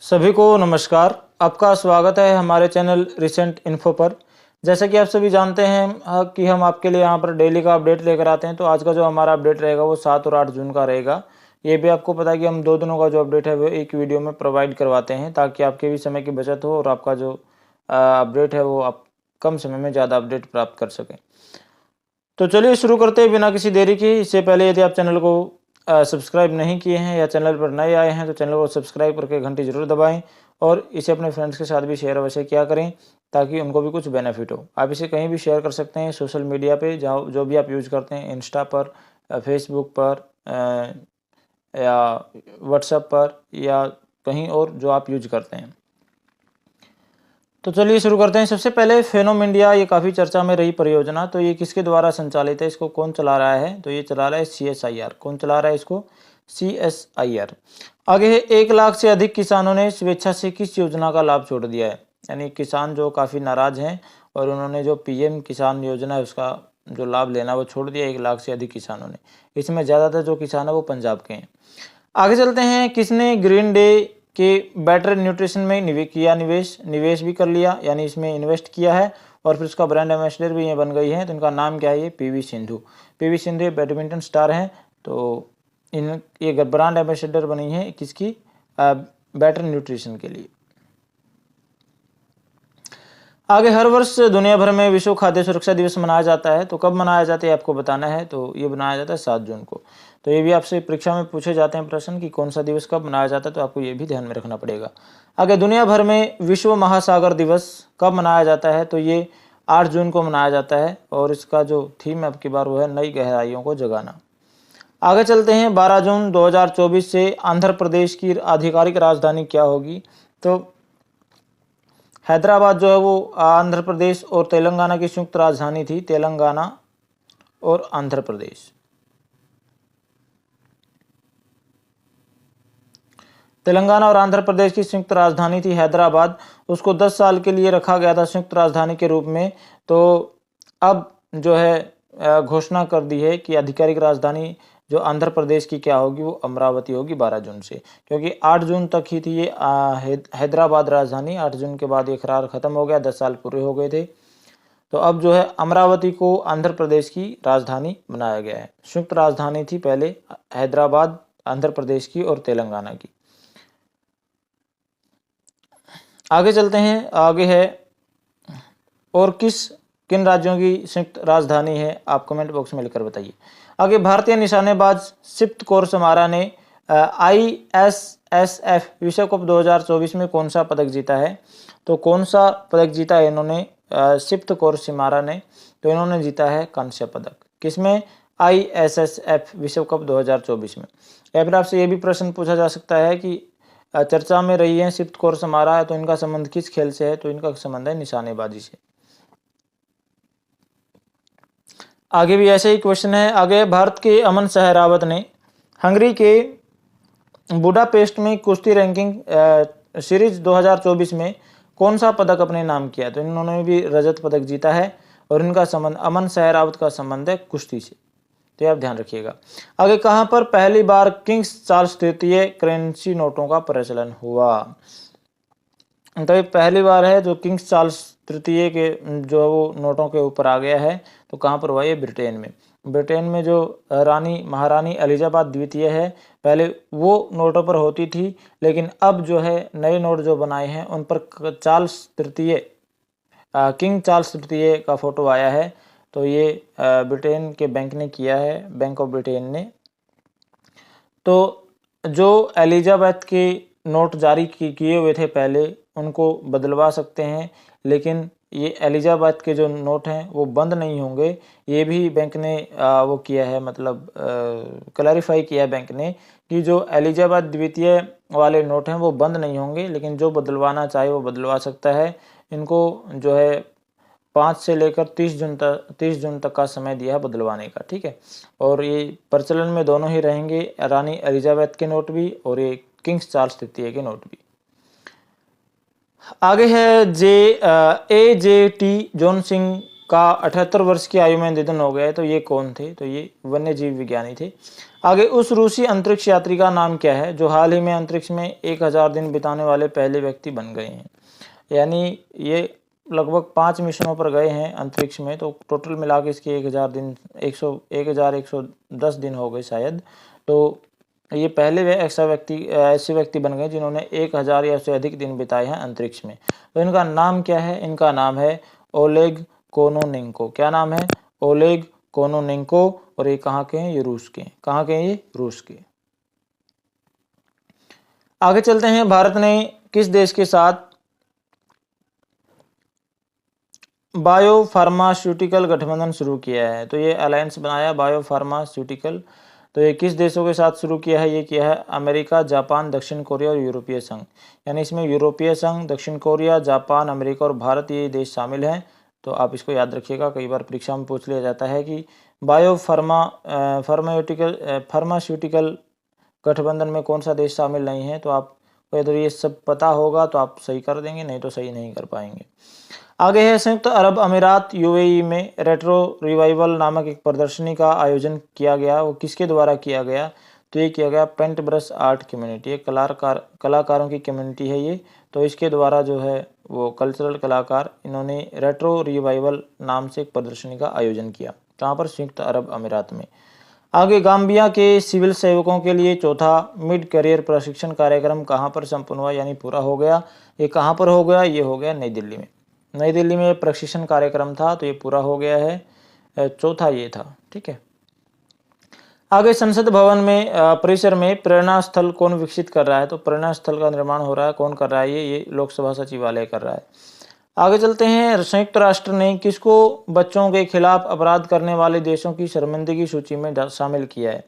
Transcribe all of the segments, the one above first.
सभी को नमस्कार। आपका स्वागत है हमारे चैनल रिसेंट इन्फो पर। जैसा कि आप सभी जानते हैं कि हम आपके लिए यहाँ पर डेली का अपडेट लेकर आते हैं। तो आज का जो हमारा अपडेट रहेगा वो 7 और 8 जून का रहेगा। ये भी आपको पता है कि हम 2 दिनों का जो अपडेट है वो एक वीडियो में प्रोवाइड करवाते हैं, ताकि आपके भी समय की बचत हो और आपका जो अपडेट है वो आप कम समय में ज़्यादा अपडेट प्राप्त कर सकें। तो चलिए शुरू करते हैं बिना किसी देरी के। इससे पहले यदि आप चैनल को सब्सक्राइब नहीं किए हैं या चैनल पर नए आए हैं तो चैनल को सब्सक्राइब करके घंटी जरूर दबाएं और इसे अपने फ्रेंड्स के साथ भी शेयर अवश्य किया करें, ताकि उनको भी कुछ बेनिफिट हो। आप इसे कहीं भी शेयर कर सकते हैं सोशल मीडिया पे, जहाँ जो भी आप यूज़ करते हैं, इंस्टा पर, फेसबुक पर या व्हाट्सएप पर या कहीं और जो आप यूज करते हैं। तो चलिए शुरू करते हैं। सबसे पहले फेनोम इंडिया, ये काफ़ी चर्चा में रही परियोजना। तो ये किसके द्वारा संचालित है, इसको कौन चला रहा है? तो ये चला रहा है CSIR। कौन चला रहा है इसको? CSIR। आगे है 1 लाख से अधिक किसानों ने स्वेच्छा से किस योजना का लाभ छोड़ दिया है? यानी किसान जो काफ़ी नाराज हैं और उन्होंने जो PM किसान योजना है उसका जो लाभ लेना वो छोड़ दिया 1 लाख से अधिक किसानों ने। इसमें ज़्यादातर जो किसान है वो पंजाब के हैं। आगे चलते हैं। किसने ग्रीन डे के बेटर न्यूट्रिशन में निवेश भी कर लिया, यानी इसमें इन्वेस्ट किया है और फिर उसका ब्रांड एम्बेसडर भी ये बन गई है। तो इनका नाम क्या है? ये PV Sindhu. PV Sindhu badminton star हैं, तो ये ब्रांड एम्बेसडर बनी है किसकी? बेटर न्यूट्रिशन के लिए। आगे हर वर्ष दुनिया भर में विश्व खाद्य सुरक्षा दिवस मनाया जाता है। तो कब मनाया जाता है आपको बताना है। तो ये मनाया जाता है 7 जून को। तो ये भी आपसे परीक्षा में पूछे जाते हैं प्रश्न कि कौन सा दिवस कब मनाया जाता है, तो आपको ये भी ध्यान में रखना पड़ेगा। आगे दुनिया भर में विश्व महासागर दिवस कब मनाया जाता है? तो ये 8 जून को मनाया जाता है और इसका जो थीम है अब की बार वो है नई गहराइयों को जगाना। आगे चलते हैं। 12 जून 2024 से आंध्र प्रदेश की आधिकारिक राजधानी क्या होगी? तो हैदराबाद जो है वो आंध्र प्रदेश और तेलंगाना की संयुक्त राजधानी थी। तेलंगाना और आंध्र प्रदेश। तेलंगाना और आंध्र प्रदेश की संयुक्त राजधानी थी हैदराबाद। उसको 10 साल के लिए रखा गया था संयुक्त राजधानी के रूप में। तो अब जो है घोषणा कर दी है कि आधिकारिक राजधानी जो आंध्र प्रदेश की क्या होगी, वो अमरावती होगी 12 जून से, क्योंकि 8 जून तक ही थी ये हैदराबाद राजधानी। 8 जून के बाद ये करार खत्म हो गया, 10 साल पूरे हो गए थे। तो अब जो है अमरावती को आंध्र प्रदेश की राजधानी बनाया गया है। संयुक्त राजधानी थी पहले हैदराबाद आंध्र प्रदेश की और तेलंगाना की। आगे चलते हैं। आगे है और किन राज्यों की संयुक्त राजधानी है, आप कमेंट बॉक्स में लिखकर बताइए। आगे भारतीय निशानेबाज सिप्त कौर समारा ने ISSF विश्व कप 2024 में कौन सा पदक जीता है? तो कौन सा पदक जीता है इन्होंने? सिप्त कौर समारा ने, तो इन्होंने जीता है कांस्य पदक। किसमें? ISSF विश्व कप 2024 में। या फिर आपसे ये भी प्रश्न पूछा जा सकता है कि चर्चा में रही है सिप्त कौर समारा, तो इनका संबंध किस खेल से है? तो इनका संबंध है निशानेबाजी से। आगे भी ऐसे ही क्वेश्चन है। आगे भारत के अमन सहरावत ने हंगरी के बुडापेस्ट में कुश्ती रैंकिंग सीरीज 2024 में कौन सा पदक अपने नाम किया? तो इन्होंने भी रजत पदक जीता है और इनका संबंध, अमन सहरावत का संबंध है कुश्ती से। तो आप ध्यान रखिएगा। आगे कहां पर पहली बार किंग्स चार्ल्स तृतीय करेंसी नोटों का प्रचलन हुआ? तो ये पहली बार है जो किंग्स चार्ल्स तृतीय के जो वो नोटों के ऊपर आ गया है। तो कहां पर हुआ? ये ब्रिटेन में। ब्रिटेन में जो महारानी एलिजाबेथ द्वितीय है, पहले वो नोटों पर होती थी, लेकिन अब जो है नए नोट जो बनाए हैं उन पर किंग चार्ल्स तृतीय का फोटो आया है। तो ये ब्रिटेन के बैंक ने किया है, बैंक ऑफ ब्रिटेन ने। तो जो एलिजाबेथ के नोट जारी किए हुए थे पहले, उनको बदलवा सकते हैं, लेकिन ये एलिजाबेथ के जो नोट हैं वो बंद नहीं होंगे। ये भी बैंक ने वो किया है, मतलब क्लैरिफाई किया है बैंक ने कि जो एलिजाबेथ द्वितीय वाले नोट हैं वो बंद नहीं होंगे, लेकिन जो बदलवाना चाहे वो बदलवा सकता है। इनको जो है 5 से लेकर 30 जून तक का समय दिया है बदलवाने का, ठीक है। और ये प्रचलन में दोनों ही रहेंगे, रानी एलिजाबेथ के नोट भी और ये किंग्स चार्ल्स तृतीय के नोट भी। आगे है AJT जॉन सिंह का 78 वर्ष की आयु में निधन हो गया है। तो ये कौन थे? तो ये वन्य जीव विज्ञानी थे। आगे, उस रूसी अंतरिक्ष यात्री का नाम क्या है जो हाल ही में अंतरिक्ष में 1000 दिन बिताने वाले पहले व्यक्ति बन गए हैं? यानी ये लगभग 5 मिशनों पर गए हैं अंतरिक्ष में, तो टोटल मिला के इसके 1000 दिन 1110 दिन हो गए शायद। तो ये पहले वे ऐसे व्यक्ति बन गए जिन्होंने 1000 या उससे अधिक दिन बिताए हैं अंतरिक्ष में। तो इनका नाम क्या है? इनका नाम है ओलेग कोनोनेंको। क्या नाम है? Oleg Kononenko. और ये कहाँ के हैं? ये रूस के। कहाँ के हैं? ये रूस के। आगे चलते हैं। भारत ने किस देश के साथ बायो फार्मास्यूटिकल गठबंधन शुरू किया है? तो ये अलायंस बनाया बायो फार्मास्यूटिकल। तो ये किस देशों के साथ शुरू किया है? ये किया है अमेरिका, जापान, दक्षिण कोरिया और यूरोपीय संघ। यानी इसमें यूरोपीय संघ, दक्षिण कोरिया, जापान, अमेरिका और भारत ये देश शामिल हैं। तो आप इसको याद रखिएगा, कई बार परीक्षा में पूछ लिया जाता है कि बायो फार्मास्यूटिकल गठबंधन में कौन सा देश शामिल नहीं है। तो आपको यदि ये सब पता होगा तो आप सही कर देंगे, नहीं तो सही नहीं कर पाएंगे। आगे है, संयुक्त अरब अमीरात यूएई में रेट्रो रिवाइवल नामक एक प्रदर्शनी का आयोजन किया गया। वो किसके द्वारा किया गया? तो ये किया गया पेंट ब्रश आर्ट कम्युनिटी। ये कलाकारों की कम्युनिटी है ये। तो इसके द्वारा जो है वो कल्चरल कलाकार, इन्होंने रेट्रो रिवाइवल नाम से एक प्रदर्शनी का आयोजन किया। कहाँ पर? संयुक्त अरब अमीरात में। आगे, गाम्बिया के सिविल सेवकों के लिए चौथा मिड करियर प्रशिक्षण कार्यक्रम कहाँ पर संपन्न हुआ? यानी पूरा हो गया। ये कहाँ पर हो गया? ये हो गया नई दिल्ली में। नई दिल्ली में प्रशिक्षण कार्यक्रम था, तो ये पूरा हो गया है। चौथा ये था। ठीक है। आगे, संसद भवन में परिसर में प्रेरणा स्थल कौन विकसित कर रहा है? तो प्रेरणा स्थल का निर्माण हो रहा है। कौन कर रहा है? ये लोकसभा सचिवालय कर रहा है। आगे चलते हैं। संयुक्त राष्ट्र ने किसको बच्चों के खिलाफ अपराध करने वाले देशों की शर्मिंदगी सूची में शामिल किया है?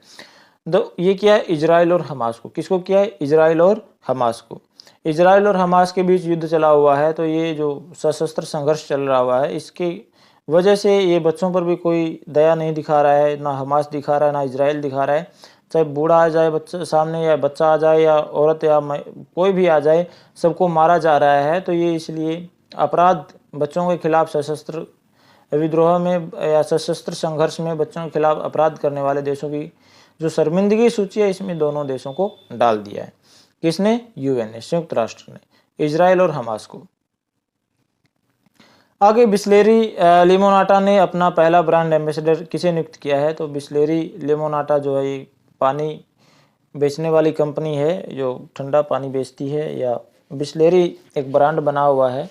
तो ये किया है इजराइल और हमास को। किसको किया है? इजराइल और हमास को। इजराइल और हमास के बीच युद्ध चला हुआ है। तो ये जो सशस्त्र संघर्ष चल रहा हुआ है, इसकी वजह से ये बच्चों पर भी कोई दया नहीं दिखा रहा है। ना हमास दिखा रहा है, ना इजराइल दिखा रहा है। चाहे बूढ़ा आ जाए बच्चा सामने, या बच्चा आ जाए, या औरत, या कोई भी आ जाए, सबको मारा जा रहा है। तो ये इसलिए अपराध बच्चों के खिलाफ सशस्त्र विद्रोह में या सशस्त्र संघर्ष में बच्चों के खिलाफ अपराध करने वाले देशों की जो शर्मिंदगी सूची है, इसमें दोनों देशों को डाल दिया है। किसने? यूएन ने, संयुक्त राष्ट्र ने, इजराइल और हमास को। आगे, बिस्लेरी लिमोनाटा ने अपना पहला ब्रांड एम्बेसडर किसे नियुक्त किया है? तो बिस्लेरी लिमोनाटा जो है ये पानी बेचने वाली कंपनी है, जो ठंडा पानी बेचती है। या बिस्लेरी एक ब्रांड बना हुआ है।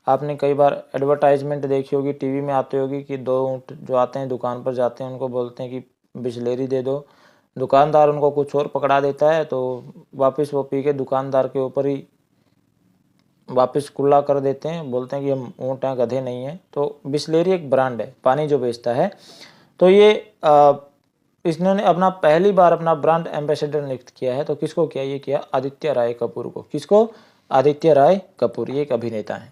आपने कई बार एडवर्टाइजमेंट देखी होगी, टीवी में आती होगी कि 2 ऊँट जो आते हैं दुकान पर जाते हैं, उनको बोलते हैं कि बिस्लेरी दे दो। दुकानदार उनको कुछ और पकड़ा देता है, तो वापस वो पी के दुकानदार के ऊपर ही वापस कुल्ला कर देते हैं, बोलते हैं कि हम ऊँट हैं, गधे नहीं हैं। तो बिस्लेरी एक ब्रांड है, पानी जो बेचता है। तो ये इसने अपना पहली बार अपना ब्रांड एम्बेसडर नियुक्त किया है। तो किसको किया? ये किया आदित्य राय कपूर को। किसको? आदित्य राय कपूर, ये एक अभिनेता है।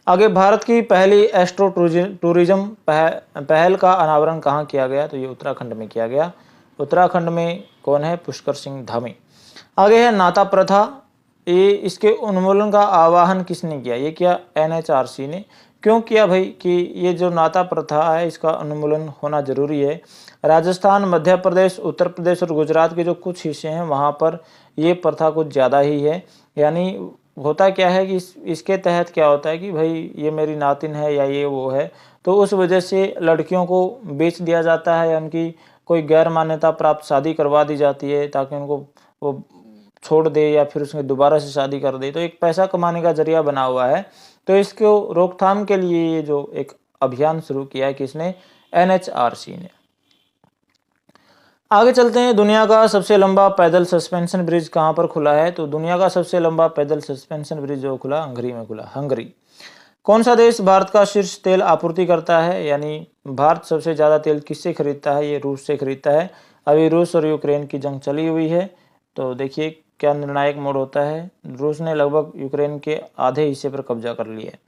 आगे, भारत की पहली एस्ट्रो टूरिज्म पहल का अनावरण कहाँ किया गया? तो ये उत्तराखंड में किया गया। उत्तराखंड में कौन है? पुष्कर सिंह धामी। आगे है नाता प्रथा। ये इसके उन्मूलन का आह्वान किसने किया? ये किया एनएचआरसी ने। क्यों किया भाई? कि ये जो नाता प्रथा है, इसका उन्मूलन होना जरूरी है। राजस्थान, मध्य प्रदेश, उत्तर प्रदेश और गुजरात के जो कुछ हिस्से हैं, वहाँ पर ये प्रथा कुछ ज़्यादा ही है। यानी होता क्या है कि इसके तहत क्या होता है कि भाई ये मेरी नातिन है या ये वो है, तो उस वजह से लड़कियों को बेच दिया जाता है, या उनकी कोई गैर मान्यता प्राप्त शादी करवा दी जाती है, ताकि उनको वो छोड़ दे या फिर उसमें दोबारा से शादी कर दे। तो एक पैसा कमाने का जरिया बना हुआ है। तो इसको रोकथाम के लिए ये जो एक अभियान शुरू किया है, किसने? एनएचआरसी ने। आगे चलते हैं। दुनिया का सबसे लंबा पैदल सस्पेंशन ब्रिज कहाँ पर खुला है? तो दुनिया का सबसे लंबा पैदल सस्पेंशन ब्रिज जो खुला, हंगरी में खुला। हंगरी। कौन सा देश भारत का शीर्ष तेल आपूर्ति करता है? यानी भारत सबसे ज़्यादा तेल किससे खरीदता है? ये रूस से खरीदता है। अभी रूस और यूक्रेन की जंग चली हुई है, तो देखिए क्या निर्णायक मोड़ होता है। रूस ने लगभग यूक्रेन के आधे हिस्से पर कब्जा कर लिया है।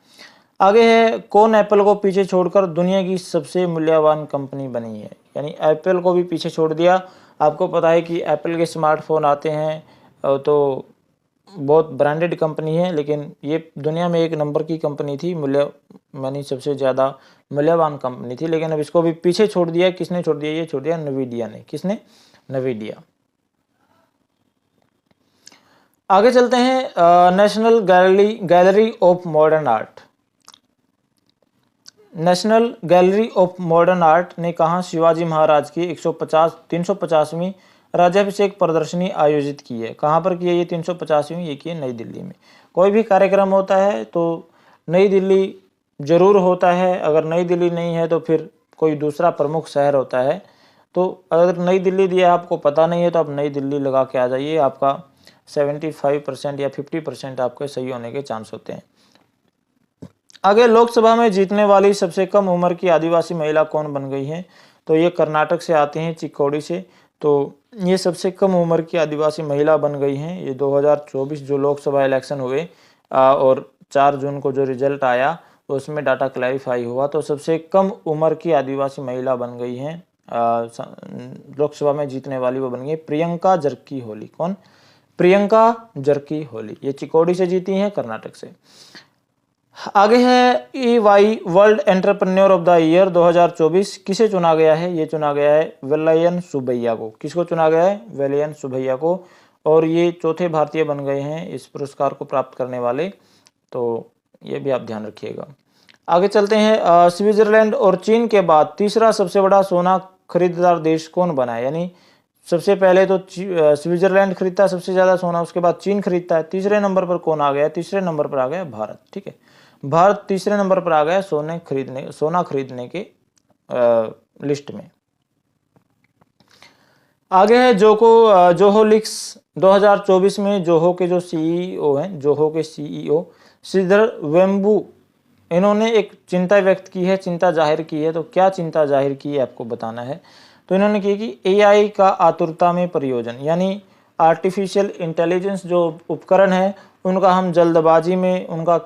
आगे है, कौन एप्पल को पीछे छोड़कर दुनिया की सबसे मूल्यवान कंपनी बनी है? यानी एप्पल को भी पीछे छोड़ दिया। आपको पता है कि एप्पल के स्मार्टफोन आते हैं तो बहुत ब्रांडेड कंपनी है, लेकिन ये दुनिया में एक नंबर की कंपनी थी, मानी सबसे ज़्यादा मूल्यवान कंपनी थी, लेकिन अब इसको भी पीछे छोड़ दिया। किसने छोड़ दिया? ये छोड़ दिया NVIDIA ने। किसने? NVIDIA। आगे चलते हैं। National gallery of modern art. National gallery of modern art ने कहा शिवाजी महाराज की 350वीं राज्याभिषेक प्रदर्शनी आयोजित की है। कहाँ पर की है ये 350वीं? ये की है नई दिल्ली में। कोई भी कार्यक्रम होता है तो नई दिल्ली जरूर होता है। अगर नई दिल्ली नहीं है तो फिर कोई दूसरा प्रमुख शहर होता है। तो अगर नई दिल्ली दिया आपको पता नहीं है तो आप नई दिल्ली लगा के आ जाइए, आपका 75% या 50% आपके सही होने के चांस होते हैं। आगे, लोकसभा में जीतने वाली सबसे कम उम्र की आदिवासी महिला कौन बन गई है? तो ये कर्नाटक से आती हैं, चिक्कोडी से। तो ये सबसे कम उम्र की आदिवासी महिला बन गई हैं। ये 2024 जो लोकसभा इलेक्शन हुए और 4 जून को जो रिजल्ट आया तो उसमें डाटा क्लैरिफाई हुआ, तो सबसे कम उम्र की आदिवासी महिला बन गई हैं लोकसभा में जीतने वाली। वो बन गई प्रियंका जरकी होली। कौन? प्रियंका जरकी होली। ये चिक्कोडी से जीती हैं, कर्नाटक से। आगे है EY world entrepreneur of the year 2024 किसे चुना गया है? ये चुना गया है वेलायन सुब्बैया को। किसको चुना गया है? वेलायन सुब्बैया को। और ये चौथे भारतीय बन गए हैं इस पुरस्कार को प्राप्त करने वाले, तो ये भी आप ध्यान रखिएगा। आगे चलते हैं। स्विट्जरलैंड और चीन के बाद तीसरा सबसे बड़ा सोना खरीदार देश कौन बना है? यानी सबसे पहले तो स्विट्जरलैंड खरीदता है सबसे ज़्यादा सोना, उसके बाद चीन खरीदता है। तीसरे नंबर पर कौन आ गया? तीसरे नंबर पर आ गया भारत। ठीक है, भारत तीसरे नंबर पर आ गया सोना खरीदने के लिस्ट में। आगे है जोहो लीक्स 2024 में जोहो के जो CEO हैं, जोहो के CEO श्रीधर वेम्बू, इन्होंने एक चिंता व्यक्त की है, चिंता जाहिर की है। तो क्या चिंता जाहिर की है आपको बताना है। तो इन्होंने की कि AI का आतुरता में प्रयोजन, यानी आर्टिफिशियल इंटेलिजेंस जो उपकरण है उनका हम जल्दबाजी में उनका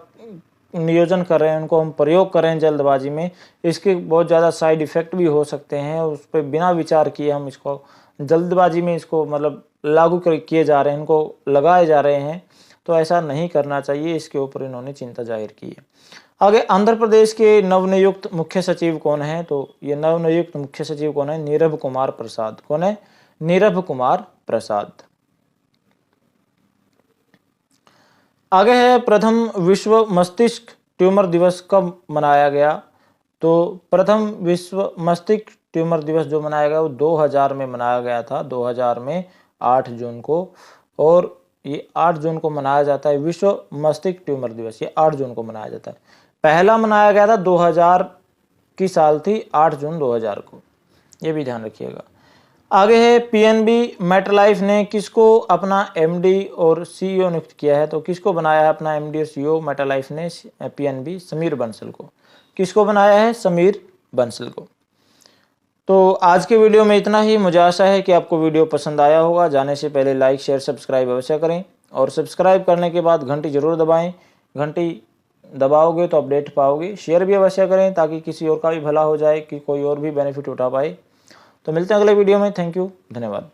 नियोजन कर रहे हैं, उनको हम प्रयोग कर रहे हैं जल्दबाजी में। इसके बहुत ज़्यादा साइड इफ़ेक्ट भी हो सकते हैं। उस पर बिना विचार किए हम इसको जल्दबाजी में इसको मतलब लागू किए जा रहे हैं, इनको लगाए जा रहे हैं। तो ऐसा नहीं करना चाहिए, इसके ऊपर इन्होंने चिंता जाहिर की है। आगे, आंध्र प्रदेश के नवनियुक्त मुख्य सचिव कौन है? तो ये नवनियुक्त मुख्य सचिव कौन है? नीरव कुमार प्रसाद। कौन है? नीरव कुमार प्रसाद। आगे है प्रथम विश्व मस्तिष्क ट्यूमर दिवस कब मनाया गया? तो प्रथम विश्व मस्तिष्क ट्यूमर दिवस जो मनाया गया वो 2000 में मनाया गया था, 2000 में 8 जून को। और ये 8 जून को मनाया जाता है विश्व मस्तिष्क ट्यूमर दिवस, ये 8 जून को मनाया जाता है। पहला मनाया गया था 2000 की साल थी 8 जून 2000 को, ये भी ध्यान रखिएगा। आगे है PNB मेटलाइफ ने किसको अपना MD और CEO नियुक्त किया है? तो किसको बनाया है अपना MD और CEO मेटलाइफ ने? PNB समीर बंसल को। किसको बनाया है? समीर बंसल को। तो आज के वीडियो में इतना ही। मुझे आशा है कि आपको वीडियो पसंद आया होगा। जाने से पहले लाइक शेयर सब्सक्राइब अवश्य करें और सब्सक्राइब करने के बाद घंटी जरूर दबाएं। घंटी दबाओगे तो अपडेट पाओगे। शेयर भी अवश्य करें ताकि किसी और का भी भला हो जाए, कि कोई और भी बेनिफिट उठा पाए। तो मिलते हैं अगले वीडियो में। थैंक यू, धन्यवाद।